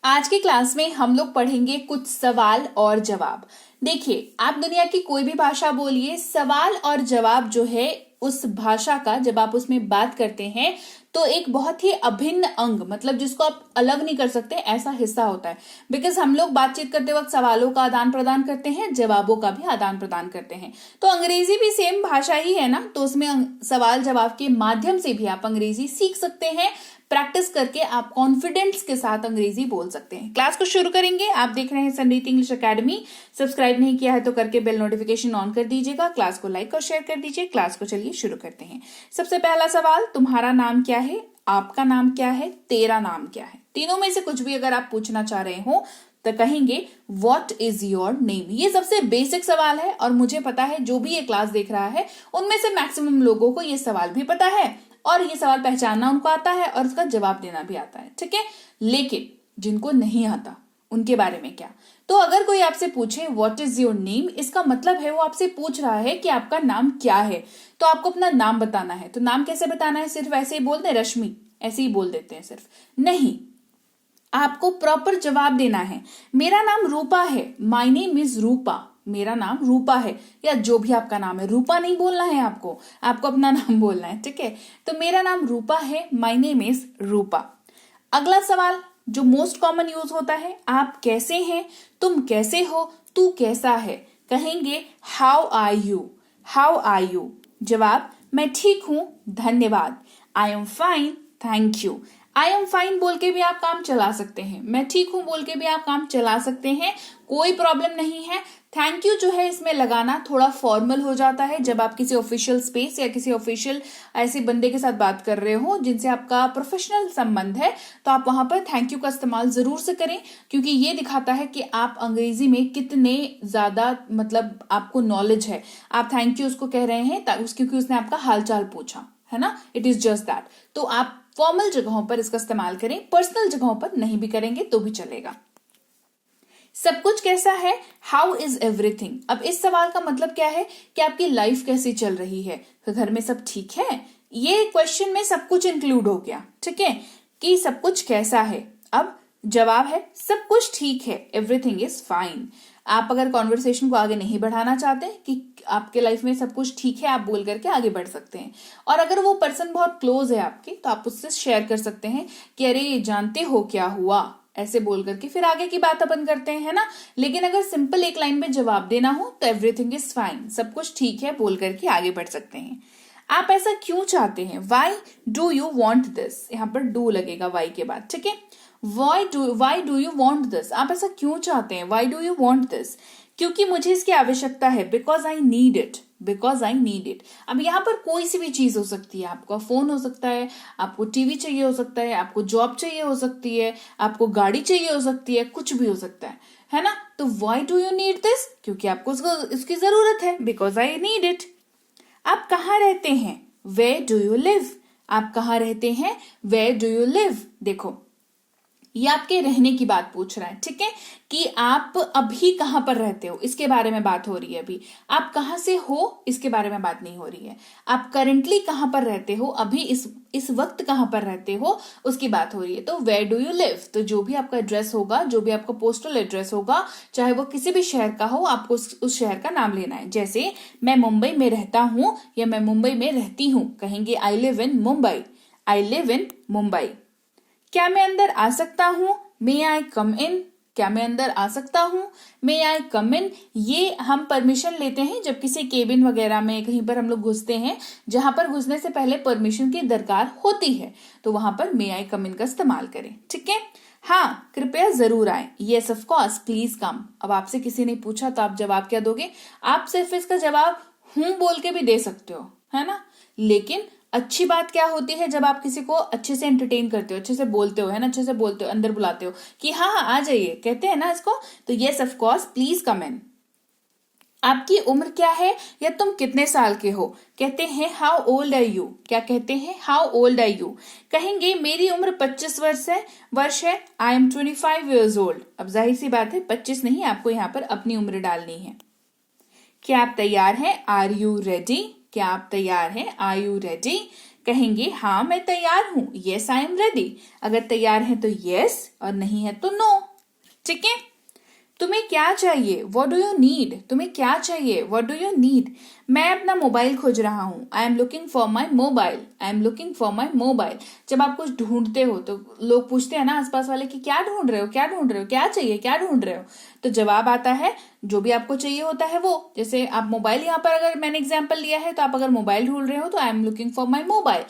आज की क्लास में हम लोग पढ़ेंगे कुछ सवाल और जवाब। देखिए, आप दुनिया की कोई भी भाषा बोलिए, सवाल और जवाब जो है उस भाषा का, जब आप उसमें बात करते हैं तो एक बहुत ही अभिन्न अंग, मतलब जिसको आप अलग नहीं कर सकते, ऐसा हिस्सा होता है। बिकॉज हम लोग बातचीत करते वक्त सवालों का आदान प्रदान करते हैं, जवाबों का भी आदान प्रदान करते हैं। तो अंग्रेजी भी सेम भाषा ही है ना, तो उसमें सवाल जवाब के माध्यम से भी आप अंग्रेजी सीख सकते हैं। प्रैक्टिस करके आप कॉन्फिडेंस के साथ अंग्रेजी बोल सकते हैं। क्लास को शुरू करेंगे। आप देख रहे हैं संरीति इंग्लिश एकेडमी। सब्सक्राइब नहीं किया है तो करके बेल नोटिफिकेशन ऑन कर दीजिएगा। क्लास को लाइक और शेयर कर दीजिए। क्लास को चलिए शुरू करते हैं। सबसे पहला सवाल, तुम्हारा नाम क्या है, आपका नाम क्या है, तेरा नाम क्या है। तीनों में से कुछ भी अगर आप पूछना चाह रहे हो तो कहेंगे व्हाट इज योर नेम। ये सबसे बेसिक सवाल है और मुझे पता है जो भी ये क्लास देख रहा है उनमें से मैक्सिमम लोगों को ये सवाल भी पता है और ये सवाल पहचानना उनको आता है और उसका जवाब देना भी आता है, ठीक है। लेकिन जिनको नहीं आता उनके बारे में क्या। तो अगर कोई आपसे पूछे व्हाट इज योर नेम, इसका मतलब है वो आपसे पूछ रहा है कि आपका नाम क्या है। तो आपको अपना नाम बताना है। तो नाम कैसे बताना है? सिर्फ ऐसे ही बोल दे रश्मि, ऐसे ही बोल देते हैं सिर्फ, नहीं, आपको प्रॉपर जवाब देना है। मेरा नाम रूपा है, माय नेम इज रूपा, मेरा नाम रूपा है, या जो भी आपका नाम है। रूपा नहीं बोलना है आपको अपना नाम बोलना है, ठीक है। तो मेरा नाम रूपा है, माय नेम इज रूपा। अगला सवाल जो मोस्ट कॉमन यूज होता है, आप कैसे हैं, तुम कैसे हो, तू कैसा है। कहेंगे how are you, how are you. जवाब, मैं ठीक हूं, धन्यवाद। I am fine, thank you. I am fine बोल के भी आप काम चला सकते हैं, मैं ठीक हूं बोल के भी आप काम चला सकते हैं, कोई प्रॉब्लम नहीं है। थैंक यू जो है इसमें लगाना थोड़ा फॉर्मल हो जाता है जब आप किसी ऑफिशियल स्पेस या किसी ऑफिशियल ऐसे बंदे के साथ बात कर रहे हो जिनसे आपका प्रोफेशनल संबंध है, तो आप वहां पर थैंक यू का इस्तेमाल जरूर से करें, क्योंकि ये दिखाता है कि आप अंग्रेजी में कितने ज्यादा, मतलब आपको नॉलेज है। आप थैंक यू उसको कह रहे हैं क्योंकि उसने आपका हालचाल पूछा है ना, इट इज जस्ट दैट। तो आप फॉर्मल जगहों पर इसका इस्तेमाल करें, पर्सनल जगहों पर नहीं भी करेंगे तो भी चलेगा। सब कुछ कैसा है, हाउ इज एवरीथिंग। अब इस सवाल का मतलब क्या है कि आपकी लाइफ कैसी चल रही है, तो घर में सब ठीक है। ये क्वेश्चन में सब कुछ इंक्लूड हो गया, ठीक है, कि सब कुछ कैसा है। अब जवाब है सब कुछ ठीक है, एवरीथिंग इज फाइन। आप अगर कॉन्वर्सेशन को आगे नहीं बढ़ाना चाहते कि आपके लाइफ में सब कुछ ठीक है, आप बोल करके आगे बढ़ सकते हैं। और अगर वो पर्सन बहुत क्लोज है आपके, तो आप उससे शेयर कर सकते हैं कि अरे ये जानते हो क्या हुआ, ऐसे बोल करके फिर आगे की बात अपन करते हैं, है ना। लेकिन अगर सिंपल एक लाइन में जवाब देना हो तो एवरीथिंग इज फाइन, सब कुछ ठीक है बोल करके आगे बढ़ सकते हैं। आप ऐसा क्यों चाहते हैं, why do you want this, यहाँ पर डू लगेगा वाई के बाद, ठीक है। Why do you want this, आप ऐसा क्यों चाहते हैं, why do you want this, क्योंकि मुझे इसकी आवश्यकता है, because I need it, because I need it. अब यहाँ पर कोई सी भी चीज हो सकती है, आपका फोन हो सकता है, आपको टीवी चाहिए हो सकता है, आपको जॉब चाहिए हो सकती है, आपको गाड़ी चाहिए हो सकती है, कुछ भी हो सकता है ना। तो why do you need this, क्योंकि आपको इसकी जरूरत है, बिकॉज आई नीड इट। आप कहाँ रहते हैं, वेयर डू यू लिव, आप कहाँ रहते हैं, वेयर डू यू लिव। देखो ये आपके रहने की बात पूछ रहा है, ठीक है, कि आप अभी कहां पर रहते हो इसके बारे में बात हो रही है। अभी आप कहां से हो इसके बारे में बात नहीं हो रही है। आप करंटली कहां पर रहते हो, अभी इस वक्त कहां पर रहते हो उसकी बात हो रही है। तो वेयर डू यू लिव, तो जो भी आपका एड्रेस होगा, जो भी आपका पोस्टल एड्रेस होगा, चाहे वो किसी भी शहर का हो, आपको उस शहर का नाम लेना है। जैसे मैं मुंबई में रहता हूं या मैं मुंबई में रहती हूं, कहेंगे I live in Mumbai, I live in Mumbai. क्या मैं अंदर आ सकता हूं, मे आई कम इन, क्या मैं अंदर आ सकता हूं, मे आई कम इन। ये हम परमिशन लेते हैं जब किसी केबिन वगैरह में कहीं पर हम लोग घुसते हैं, जहां पर घुसने से पहले परमिशन की दरकार होती है, तो वहां पर मे आई कम इन का इस्तेमाल करें, ठीक है। हाँ, कृपया जरूर आए, यस ऑफ कोर्स प्लीज कम। अब आपसे किसी ने पूछा तो आप जवाब क्या दोगे? आप सिर्फ इसका जवाब हूं बोल के भी दे सकते हो, है ना। लेकिन अच्छी बात क्या होती है, जब आप किसी को अच्छे से एंटरटेन करते हो, अच्छे से बोलते हो, है ना, अच्छे से बोलते हो, अंदर बुलाते हो कि हाँ हाँ आ जाइए, कहते हैं ना इसको, तो yes of course please come in. आपकी उम्र क्या है या तुम कितने साल के हो, कहते हैं हाउ ओल्ड आर यू, क्या कहते हैं, हाउ ओल्ड आर यू। कहेंगे मेरी उम्र 25 वर्ष है, आई एम 25 years old। अब जाहिर सी बात है 25 नहीं, आपको यहाँ पर अपनी उम्र डालनी है। क्या आप तैयार हैं, आर यू रेडी, क्या आप तैयार हैं, आर यू रेडी। कहेंगे हाँ मैं तैयार हूं, यस आई एम रेडी। अगर तैयार है तो यस और नहीं है तो नो। ठीक है। तुम्हें क्या चाहिए, व्हाट डू यू नीड, तुम्हें क्या चाहिए, व्हाट डू यू नीड। मैं अपना मोबाइल खोज रहा हूँ, I am looking for my mobile, I am looking for my mobile. जब आप कुछ ढूंढते हो तो लोग पूछते हैं ना आसपास वाले कि क्या ढूंढ रहे हो, क्या ढूंढ रहे हो, क्या चाहिए, क्या ढूंढ रहे हो, तो जवाब आता है जो भी आपको चाहिए होता है वो। जैसे आप मोबाइल, यहाँ पर अगर मैंने एग्जाम्पल लिया है तो आप अगर मोबाइल ढूंढ रहे हो तो I am looking for my mobile.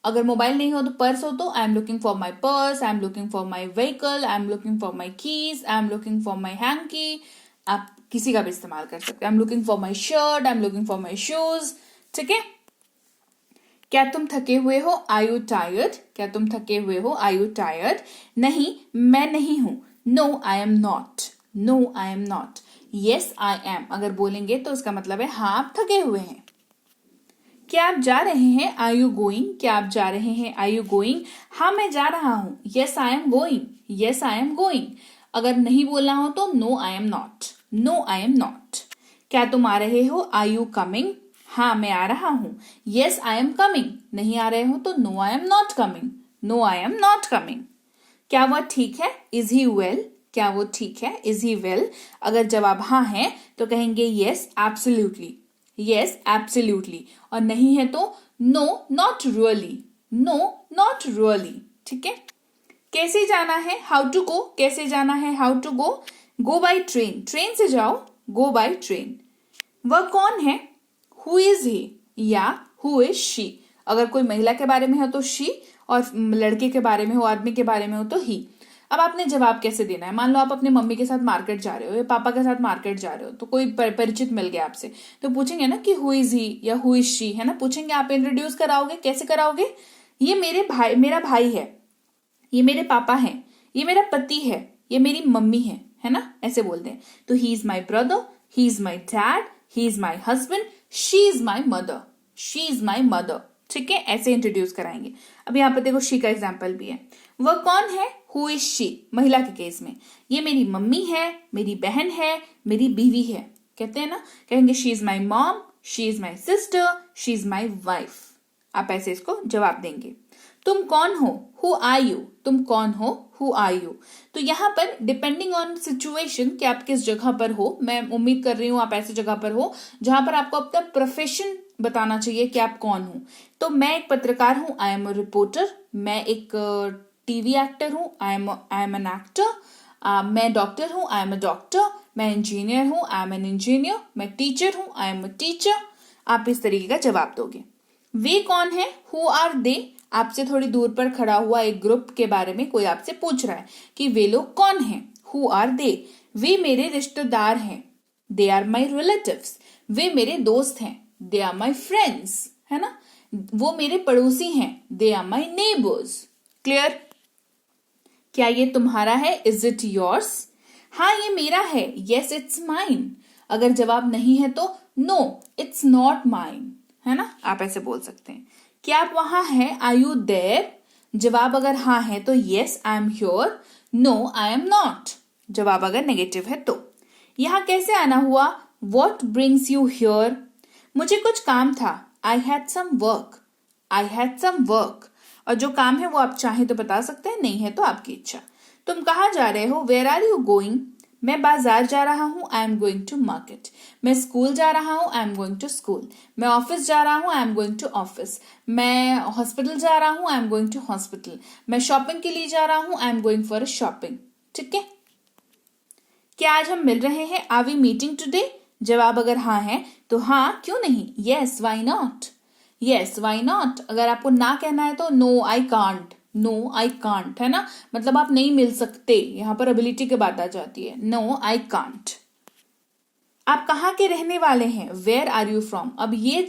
अगर मोबाइल नहीं हो तो पर्स हो तो I am looking for my purse, I am looking for my vehicle, I am looking for my keys, I am looking for my hanky. आप किसी का भी इस्तेमाल कर सकते हैं। I am looking for my shirt, I am looking for my shoes. ठीक है। क्या तुम थके हुए हो, आर यू टायर्ड, क्या तुम थके हुए हो, आर यू टायर्ड। नहीं मैं नहीं हूं, no I am not, no I am not. Yes I am अगर बोलेंगे तो उसका मतलब है हाँ आप थके हुए हैं। क्या आप जा रहे हैं, आर यू गोइंग, क्या आप जा रहे हैं, आर यू गोइंग। हाँ मैं जा रहा हूं, yes I am going, yes I am going. अगर नहीं बोलना हो तो no I am not, no I am not. क्या तुम आ रहे हो, आर यू कमिंग, हाँ मैं आ रहा हूं, यस आई एम कमिंग। नहीं आ रहे हो तो no I am not coming, no I am not coming. क्या वह ठीक है, इज ही वेल, क्या वो ठीक है, इज ही वेल। अगर जवाब हाँ है तो कहेंगे यस एब्सोल्युटली, यस एब्सोल्युटली। और नहीं है तो no not really, no not really. ठीक है। कैसे जाना है, हाउ टू गो, कैसे जाना है, how to go. Go by train, train से जाओ, गो बाय ट्रेन। वह कौन है, हु इज ही या हु इज शी। अगर कोई महिला के बारे में हो तो शी, और लड़के के बारे में हो, आदमी के बारे में हो तो ही। अब आपने जवाब कैसे देना है। मान लो आप अपने मम्मी के साथ मार्केट जा रहे हो या पापा के साथ मार्केट जा रहे हो, तो कोई परिचित मिल गया आपसे, तो पूछेंगे ना कि हु इज ही या हु इज शी, है ना, पूछेंगे। आप इंट्रोड्यूस कराओगे, कैसे कराओगे। ये मेरा भाई है, ये मेरे पापा हैं, ये मेरा पति है, ये मेरी मम्मी है ना, ऐसे बोलते हैं। तो he is my brother, he is my dad, he is my husband, she is my mother, she is my mother. ठीक है, ऐसे इंट्रोड्यूस कराएंगे। अब यहाँ पे देखो शी का एग्जाम्पल भी है। वह कौन है, हु इज शी, महिला के केस में। ये मेरी मम्मी है, मेरी बहन है, मेरी बीवी है। कहते हैं ना, कहेंगे she is my mom, she is my sister, she is my wife. आप ऐसे इसको जवाब देंगे। तुम कौन हो, हु आर यू, तुम कौन हो, हु आर यू। तो यहाँ पर डिपेंडिंग ऑन सिचुएशन कि आप किस जगह पर हो, मैं उम्मीद कर रही हूं आप ऐसी जगह पर हो जहां पर आपको अपना प्रोफेशन बताना चाहिए कि आप कौन हो। तो मैं एक पत्रकार हूं, आई एम अ रिपोर्टर। मैं एक टीवी एक्टर हूं, आई एम एन एक्टर। मैं डॉक्टर हूं, आई एम अ डॉक्टर। मैं इंजीनियर हूं, आई एम एन इंजीनियर। मैं टीचर हूं, आई एम अ टीचर। आप इस तरीके का जवाब दोगे। वे कौन है, हु आर दे। आपसे थोड़ी दूर पर खड़ा हुआ एक ग्रुप के बारे में कोई आपसे पूछ रहा है कि वे लोग कौन हैं, हु आर दे। वे मेरे रिश्तेदार हैं, दे आर माई रिलेटिव्स। वे मेरे दोस्त हैं, दे आर माई फ्रेंड्स, है ना। वो मेरे पड़ोसी हैं, they are my neighbours. Clear. क्या ये तुम्हारा है, इज इट योर्स। हाँ ये मेरा है, येस इट्स माइन। अगर जवाब नहीं है तो नो इट्स नॉट माइन, है ना, आप ऐसे बोल सकते हैं। क्या आप वहां हैं, आर यू देयर। जवाब अगर हाँ है तो yes I am here, no I am not. जवाब अगर नेगेटिव है तो। यहां कैसे आना हुआ, वॉट ब्रिंग्स यू हियर। मुझे कुछ काम था, I had some work, I had some work. और जो काम है वो आप चाहें तो बता सकते हैं, नहीं है तो आपकी इच्छा। तुम कहाँ जा रहे हो, वेयर आर यू गोइंग। मैं बाजार जा रहा हूं, I am going to market. मैं स्कूल जा रहा हूं, I am going to school. मैं ऑफिस जा रहा हूं, I am going to office. मैं हॉस्पिटल जा रहा हूं, I am going to hospital. मैं शॉपिंग के लिए जा रहा हूं, I am going for a shopping. ठीक है। क्या आज हम मिल रहे हैं, आर वी मीटिंग टुडे। जवाब अगर हाँ है तो हाँ क्यों नहीं, yes why not, yes why not. अगर आपको ना कहना है तो no I can't, no I can't, है ना, मतलब आप नहीं मिल सकते। यहां पर एबिलिटी की बात आ जाती है, नो आई कांट। आप कहाँ के रहने वाले हैं, वेयर आर यू फ्रॉम। अब ये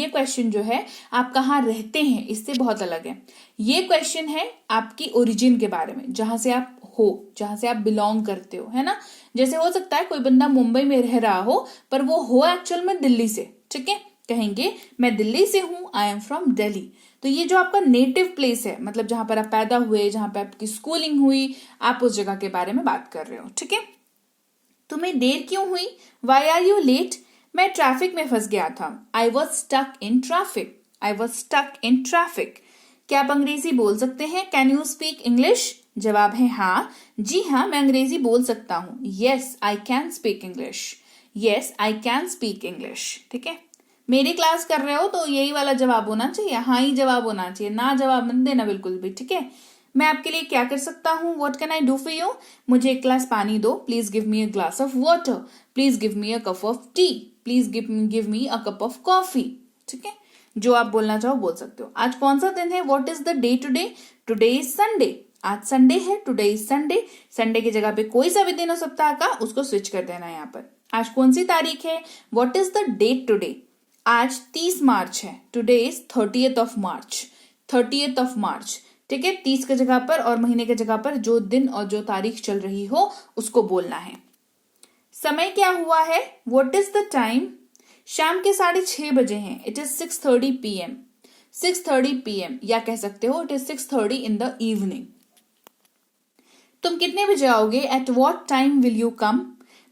क्वेश्चन जो है आप कहाँ रहते हैं इससे बहुत अलग है। ये क्वेश्चन है आपकी ओरिजिन के बारे में, जहां से आप हो, जहां से आप बिलोंग करते हो, है ना। जैसे हो सकता है कोई बंदा मुंबई में रह रहा हो पर वो हो एक्चुअल में दिल्ली से। ठीक है, कहेंगे मैं दिल्ली से हूं, आई एम फ्रॉम दिल्ली। तो ये जो आपका नेटिव प्लेस है, मतलब जहां पर आप पैदा हुए, जहां पर आपकी स्कूलिंग हुई, आप उस जगह के बारे में बात कर रहे हो। ठीक है। तुम्हें देर क्यों हुई, वाई आर यू लेट। मैं ट्रैफिक में फंस गया था, I was stuck in traffic. I was stuck in traffic. क्या आप अंग्रेजी बोल सकते हैं? Can you speak English? जवाब है हाँ, जी हाँ, मैं अंग्रेजी बोल सकता हूँ. Yes, I can speak English. Yes, I can speak English. ठीक है, मेरी क्लास कर रहे हो तो यही वाला जवाब होना चाहिए, हाँ ही जवाब होना चाहिए, ना जवाब मत देना बिल्कुल भी. ठीक है, मैं आपके लिए क्या कर सकता हूँ? What can I do for you? मुझे एक गिलास पानी दो. Please give me a glass of water. Please give me a cup of tea. Please give me a cup of coffee. ठीक है, जो आप बोलना चाहो बोल सकते हो. आज कौन सा दिन है? What is the day today? Today is Sunday. आज संडे है. Today is Sunday. संडे की जगह पे कोई सा भी दिन हो सप्ताह का, उसको स्विच कर देना है यहाँ पर. आज कौन सी तारीख है? What is the date today? आज 30 मार्च है. Today is 30th of March. 30th of March. ठीक है, 30 की जगह पर और महीने की जगह पर जो दिन और जो तारीख चल रही हो उसको बोलना है. समय क्या हुआ है? What is the time? शाम के 6:30 बजे हैं. It is 6:30 PM. 6:30 PM या कह सकते हो it is 6:30 in the evening. तुम कितने बजे आओगे? At what time will you come?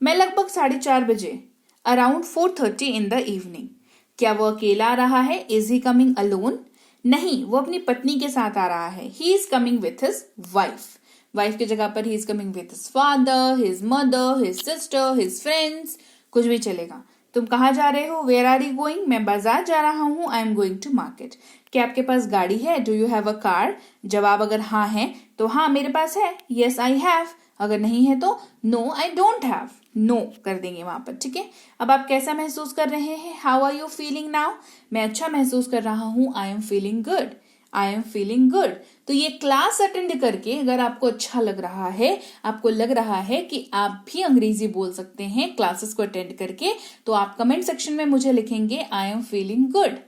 मैं लगभग 4:30 बजे. Around 4:30 in the evening. क्या वो अकेला आ रहा है? Is he coming alone? नहीं, वो अपनी पत्नी के साथ आ रहा है. He is coming with his wife. Wife की जगह पर he is coming with his father, his mother, his sister, his friends. कुछ भी चलेगा. तुम कहाँ जा रहे हो? Where are you going? मैं बाजार जा रहा हूँ. I am going to market. क्या आपके पास गाड़ी है? Do you have a car? जवाब अगर हाँ है तो हाँ मेरे पास है. Yes, I have. अगर नहीं है तो No, I don't have. No कर देंगे वहां पर. ठीक है, अब आप कैसा महसूस कर रहे हैं? How are you feeling now? मैं अच्छा महसूस कर रहा हूँ. I am feeling good. I am feeling good. तो ये क्लास अटेंड करके अगर आपको अच्छा लग रहा है, आपको लग रहा है कि आप भी अंग्रेजी बोल सकते हैं क्लासेस को अटेंड करके, तो आप कमेंट सेक्शन में मुझे लिखेंगे I am feeling good.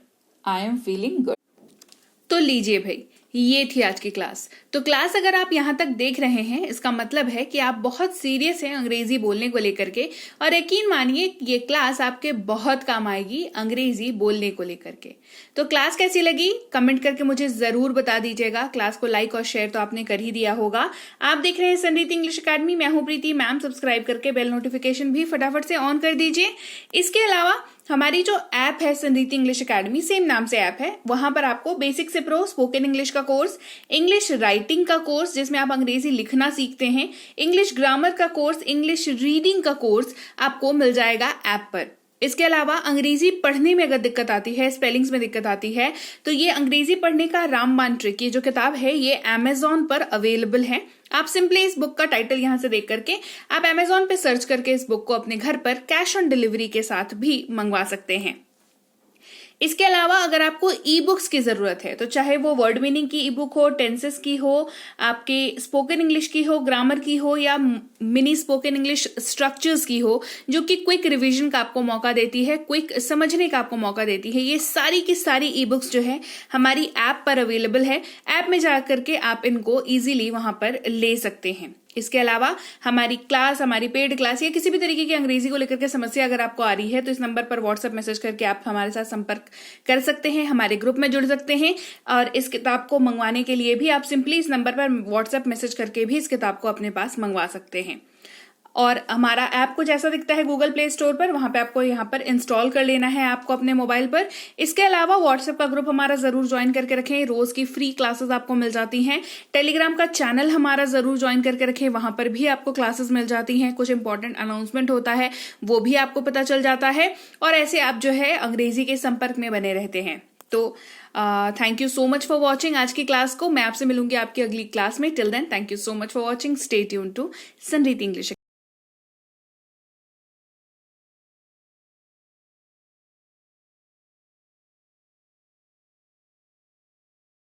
I am feeling good. तो लीजिए भाई, ये थी आज की क्लास. तो क्लास अगर आप यहाँ तक देख रहे हैं, इसका मतलब है कि आप बहुत सीरियस हैं अंग्रेजी बोलने को लेकर के, और यकीन मानिए ये क्लास आपके बहुत काम आएगी अंग्रेजी बोलने को लेकर के. तो क्लास कैसी लगी कमेंट करके मुझे जरूर बता दीजिएगा. क्लास को लाइक और शेयर तो आपने कर ही दिया होगा. आप देख रहे हैं संरीति इंग्लिश अकेडमी. मैं हूं प्रीति मैम. सब्सक्राइब करके बेल नोटिफिकेशन भी फटाफट से ऑन कर दीजिए. इसके अलावा हमारी जो ऐप है संरीति इंग्लिश अकेडमी, सेम नाम से ऐप है, वहां पर आपको बेसिक से प्रो स्पोकन इंग्लिश का कोर्स, इंग्लिश राइटिंग का कोर्स जिसमें आप अंग्रेजी लिखना सीखते हैं, इंग्लिश ग्रामर का कोर्स, इंग्लिश रीडिंग का कोर्स आपको मिल जाएगा ऐप पर. इसके अलावा अंग्रेजी पढ़ने में अगर दिक्कत आती है, स्पेलिंग्स में दिक्कत आती है, तो ये अंग्रेजी पढ़ने का रामबाण ट्रिक, ये जो किताब है ये अमेजॉन पर अवेलेबल है. आप सिंपली इस बुक का टाइटल यहां से देख करके आप अमेजॉन पे सर्च करके इस बुक को अपने घर पर कैश ऑन डिलीवरी के साथ भी मंगवा सकते हैं. इसके अलावा अगर आपको ई बुक्स की जरूरत है, तो चाहे वो वर्ड मीनिंग की ई बुक हो, टेंसेस की हो, आपके स्पोकन इंग्लिश की हो, ग्रामर की हो, या मिनी स्पोकन इंग्लिश स्ट्रक्चर्स की हो, जो कि क्विक रिवीजन का आपको मौका देती है, क्विक समझने का आपको मौका देती है, ये सारी की सारी ई बुक्स जो है हमारी ऐप पर अवेलेबल है. ऐप में जाकर के आप इनको इजीली वहां पर ले सकते हैं. इसके अलावा हमारी क्लास, हमारी पेड क्लास या किसी भी तरीके की अंग्रेजी को लेकर के समस्या अगर आपको आ रही है, तो इस नंबर पर व्हाट्सएप मैसेज करके आप हमारे साथ संपर्क कर सकते हैं, हमारे ग्रुप में जुड़ सकते हैं. और इस किताब को मंगवाने के लिए भी आप सिंपली इस नंबर पर व्हाट्सएप मैसेज करके भी इस किताब को अपने पास मंगवा सकते हैं. और हमारा ऐप कुछ ऐसा दिखता है गूगल प्ले स्टोर पर, वहां पे आपको यहाँ पर इंस्टॉल कर लेना है आपको अपने मोबाइल पर. इसके अलावा व्हाट्सएप का ग्रुप हमारा जरूर ज्वाइन करके रखें, रोज की फ्री क्लासेस आपको मिल जाती हैं. टेलीग्राम का चैनल हमारा जरूर ज्वाइन करके रखें, वहां पर भी आपको क्लासेस मिल जाती हैं. कुछ इंपॉर्टेंट अनाउंसमेंट होता है वो भी आपको पता चल जाता है, और ऐसे आप जो है अंग्रेजी के संपर्क में बने रहते हैं. तो thank you so much for watching आज की क्लास को. मैं आपसे मिलूंगी आपकी अगली क्लास में. Till then thank you so much for watching. Stay tuned to Sanriti English.